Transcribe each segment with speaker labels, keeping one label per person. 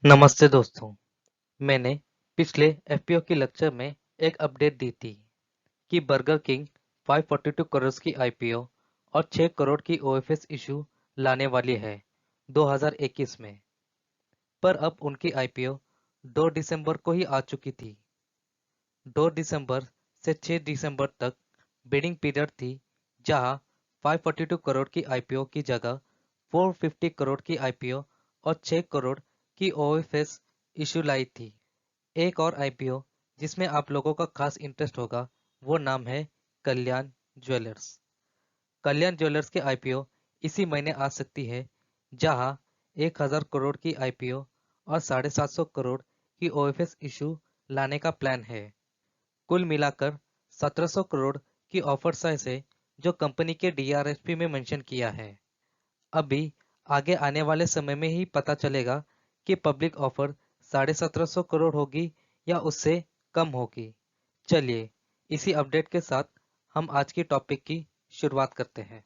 Speaker 1: नमस्ते दोस्तों। मैंने पिछले एफपीओ की लेक्चर में एक अपडेट दी थी कि बर्गर किंग 542 करोड़ की आईपीओ और 6 करोड़ की ओएफएस इशू लाने वाली है 2021 में। पर अब उनकी आईपीओ 2 दिसंबर को ही आ चुकी थी। 2 दिसंबर से 6 दिसंबर तक बिडिंग पीरियड थी, जहां 542 करोड़ की आईपीओ की जगह 450 करोड़ की आईपीओ और 6 करोड़ की ओएफएस इशू लाई थी। एक और आईपीओ जिसमें आप लोगों का खास इंटरेस्ट होगा, वो नाम है कल्याण ज्वेलर्स। कल्याण ज्वेलर्स के आईपीओ इसी महीने आ सकती है, जहां 1000 करोड़ की आईपीओ और 750 करोड़ की ओएफएस इशू लाने का प्लान है। कुल मिलाकर 1700 करोड़ की ऑफर साइज है, जो कंपनी के डीआरएसपी में मेंशन किया है। अभी आगे आने वाले समय में ही पता चलेगा कि पब्लिक ऑफर 1750 करोड़ होगी या उससे कम होगी। चलिए, इसी अपडेट के साथ हम आज की टॉपिक की शुरुआत करते हैं।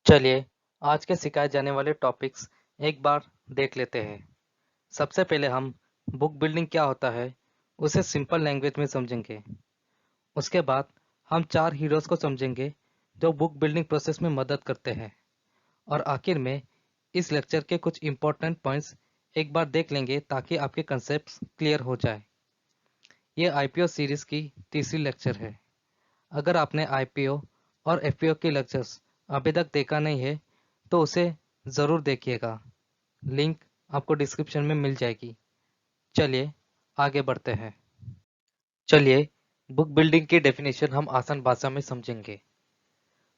Speaker 1: चलिए, आज के सिखाए जाने वाले टॉपिक्स एक बार देख लेते हैं। सबसे पहले हम बुक बिल्डिंग क्या होता है उसे सिंपल लैंग्वेज में समझेंगे। उसके बाद हम 4 हीरोज को समझेंगे जो बुक बिल्डिंग प्रोसेस में मदद करते हैं। और आखिर में इस लेक्चर के कुछ इंपॉर्टेंट पॉइंट्स एक बार देख लेंगे ताकि आपके कंसेप्ट्स क्लियर हो जाए। ये आईपीओ सीरीज की तीसरी लेक्चर है। अगर आपने आईपीओ और एफपीओ के लेक्चर्स अभी तक देखा नहीं है तो उसे ज़रूर देखिएगा। लिंक आपको डिस्क्रिप्शन में मिल जाएगी। चलिए आगे बढ़ते हैं। चलिए, बुक बिल्डिंग की डेफिनेशन हम आसान भाषा में समझेंगे।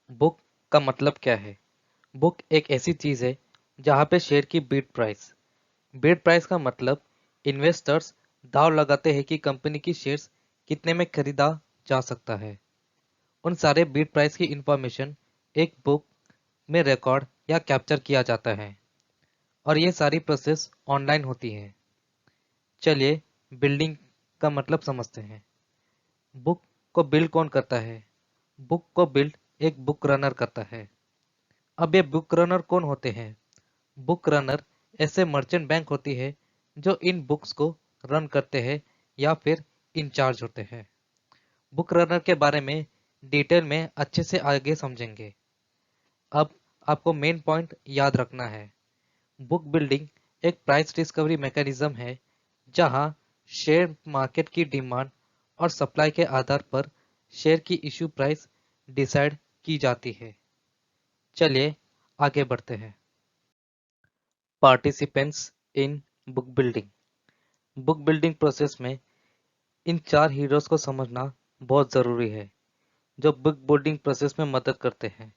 Speaker 1: बुक का मतलब क्या है? बुक एक ऐसी चीज है जहां पे शेयर की बिड प्राइस का मतलब इन्वेस्टर्स दाव लगाते हैं कि कंपनी की शेयर्स कितने में खरीदा जा सकता है। उन सारे बिड प्राइस की इंफॉर्मेशन एक बुक में रिकॉर्ड या कैप्चर किया जाता है और ये सारी प्रोसेस ऑनलाइन होती है। चलिए, बिल्डिंग का मतलब समझते हैं। बुक को बिल्ड कौन करता है? बुक को बिल्ड एक बुक रनर करता है। अब ये बुक रनर कौन होते हैं? बुक रनर ऐसे मर्चेंट बैंक होती है जो इन बुक्स को रन करते हैं या फिर इंचार्ज होते हैं। बुक रनर के बारे में डिटेल में अच्छे से आगे समझेंगे। अब आपको मेन पॉइंट याद रखना है। बुक बिल्डिंग एक प्राइस डिस्कवरी मैकेनिज्म है जहां शेयर मार्केट की डिमांड और सप्लाई के आधार पर शेयर की इश्यू प्राइस डिसाइड की जाती है। चलिए आगे बढ़ते हैं। Participants in book building. Book building process में इन 4 हीरोज को समझना बहुत ज़रूरी है जो बुक बिल्डिंग प्रोसेस में मदद करते हैं।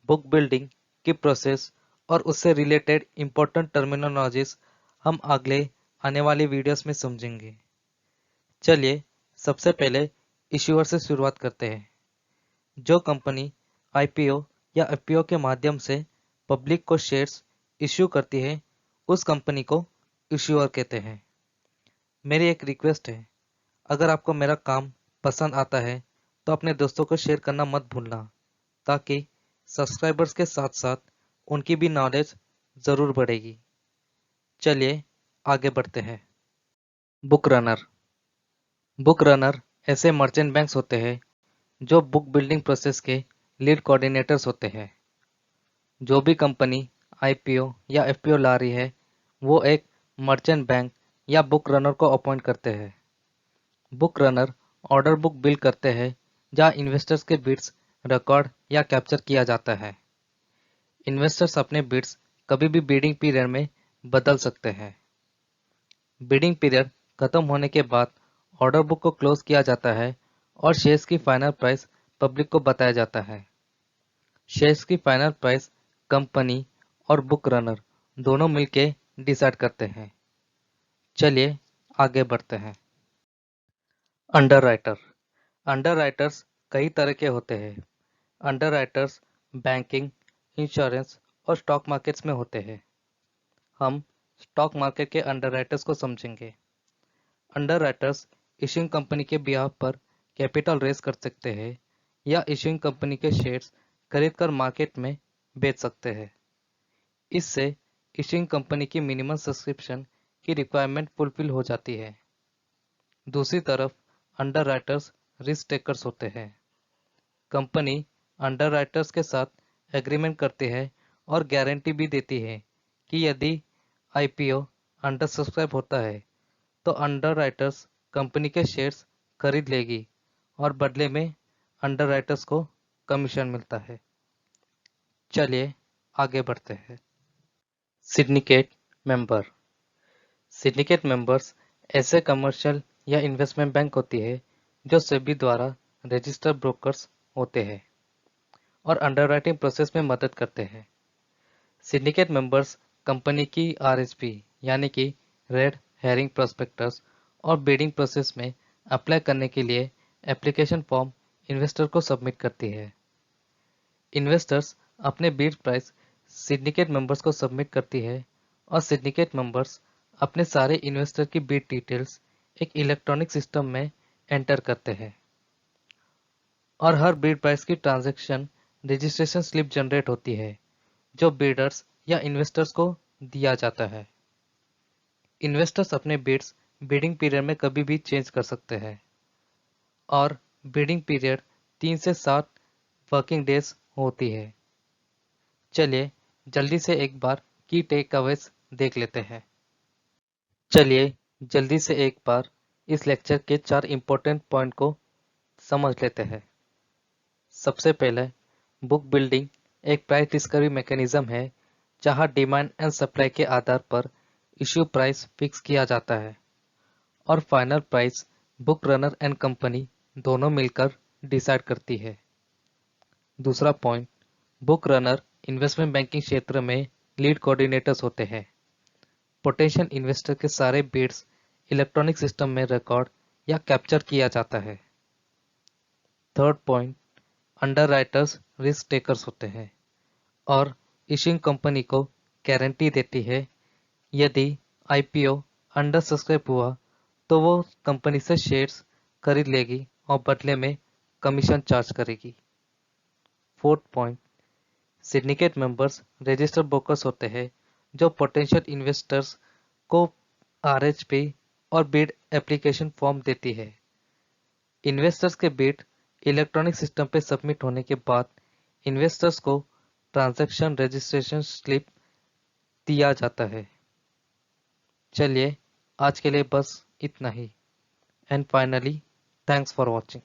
Speaker 1: बुक बिल्डिंग की प्रोसेस और उससे रिलेटेड इंपॉर्टेंट टर्मिनोलॉजीज हम अगले आने वाली वीडियोस में समझेंगे। चलिए, सबसे पहले इश्यूअर से शुरुआत करते हैं। जो कंपनी आईपीओ या एफपीओ के माध्यम से पब्लिक को शेयर्स इश्यू करती है, उस कंपनी को इश्यूअर कहते हैं। मेरी एक रिक्वेस्ट है, अगर आपको मेरा काम पसंद आता है तो अपने दोस्तों को शेयर करना मत भूलना, ताकि सब्सक्राइबर्स के साथ साथ उनकी भी नॉलेज ज़रूर बढ़ेगी। चलिए आगे बढ़ते हैं। Book runner. बुक रनर ऐसे मर्चेंट बैंक्स होते हैं जो बुक बिल्डिंग प्रोसेस के लीड कोऑर्डिनेटर्स होते हैं। जो भी कंपनी आईपीओ या एफपीओ ला रही है, वो एक मर्चेंट बैंक या बुक रनर को अपॉइंट करते हैं। Book runner order book build करते हैं जहां इन्वेस्टर्स के बिड्स रिकॉर्ड या कैप्चर किया जाता है। इन्वेस्टर्स अपने बिड्स कभी भी बिडिंग पीरियड में बदल सकते हैं। बिडिंग पीरियड खत्म होने के बाद ऑर्डर बुक को क्लोज किया जाता है और शेयर्स की फाइनल प्राइस पब्लिक को बताया जाता है। शेयर्स की फाइनल प्राइस कंपनी और बुक रनर दोनों मिलकर डिसाइड करते हैं। चलिए आगे बढ़ते हैं। अंडरराइटर। अंडरराइटर्स कई तरह के होते हैं। अंडरराइटर्स बैंकिंग, इंश्योरेंस और स्टॉक मार्केट्स में होते हैं। हम स्टॉक मार्केट के अंडरराइटर्स को समझेंगे। अंडरराइटर्स इश्यूइंग कंपनी के बिहाफ पर कैपिटल रेज कर सकते हैं या इश्यूइंग कंपनी के शेयर्स खरीदकर मार्केट में बेच सकते हैं। इससे इश्यूइंग कंपनी की मिनिमम सब्सक्रिप्शन की रिक्वायरमेंट फुलफिल हो जाती है। दूसरी तरफ अंडरराइटर्स रिस्क टेकर्स होते हैं। कंपनी अंडरराइटर्स के साथ एग्रीमेंट करती है और गारंटी भी देती है कि यदि आईपीओ अंडर सब्सक्राइब होता है तो अंडरराइटर्स कंपनी के शेयर्स खरीद लेगी और बदले में अंडरराइटर्स को कमीशन मिलता है। चलिए आगे बढ़ते हैं। Syndicate member. सिंडिकेट मेंबर्स ऐसे कमर्शियल या इन्वेस्टमेंट बैंक होती है जो सेबी द्वारा रजिस्टर्ड ब्रोकर्स होते हैं और अंडरराइटिंग प्रोसेस में मदद करते हैं। सिंडिकेट मेंबर्स कंपनी की आरएचपी यानी कि रेड हेरिंग प्रोस्पेक्टस और बिडिंग प्रोसेस में अप्लाई करने के लिए एप्लीकेशन फॉर्म इन्वेस्टर को सबमिट करती है। इन्वेस्टर्स अपने बिड प्राइस सिंडिकेट मेंबर्स को सबमिट करती है और सिंडिकेट मेंबर्स अपने सारे इन्वेस्टर की बिड डिटेल्स एक इलेक्ट्रॉनिक सिस्टम में एंटर करते हैं और हर बिड प्राइस की ट्रांजैक्शन रजिस्ट्रेशन स्लिप जनरेट होती है जो बिडर्स या इन्वेस्टर्स को दिया जाता है। इन्वेस्टर्स अपने बिड्स बिडिंग पीरियड में कभी भी चेंज कर सकते हैं और बिडिंग पीरियड 3 से 7 वर्किंग डेज होती है। चलिए जल्दी से एक बार की टेक अवेज देख लेते हैं। चलिए जल्दी से एक बार इस लेक्चर के 4 इंपॉर्टेंट पॉइंट को समझ लेते हैं। सबसे पहले बुक बिल्डिंग एक प्राइस डिस्कवरी मैकेनिज्म है जहां डिमांड एंड सप्लाई के आधार पर इश्यू प्राइस फिक्स किया जाता है और final price book runner and company दोनों मिलकर डिसाइड करती है। दूसरा point, book runner investment banking क्षेत्र में लीड कोऑर्डिनेटर्स होते हैं। पोटेंशियल इन्वेस्टर के सारे बिड्स इलेक्ट्रॉनिक सिस्टम में रिकॉर्ड या कैप्चर किया जाता है। Third point, underwriters risk takers होते हैं और इश्यूइंग कंपनी को गारंटी देती है यदि आईपीओ अंडर सब्सक्राइब हुआ तो वो कंपनी से शेयर्स खरीद लेगी और बदले में कमीशन चार्ज करेगी। Fourth point, syndicate members registered brokers होते हैं जो पोटेंशियल इन्वेस्टर्स को आरएचपी और बिड एप्लीकेशन फॉर्म देती है। इन्वेस्टर्स के बिड इलेक्ट्रॉनिक सिस्टम पे सबमिट होने के बाद इन्वेस्टर्स को ट्रांजैक्शन रजिस्ट्रेशन स्लिप दिया जाता है। चलिए आज के लिए बस इतना ही। And finally thanks for watching.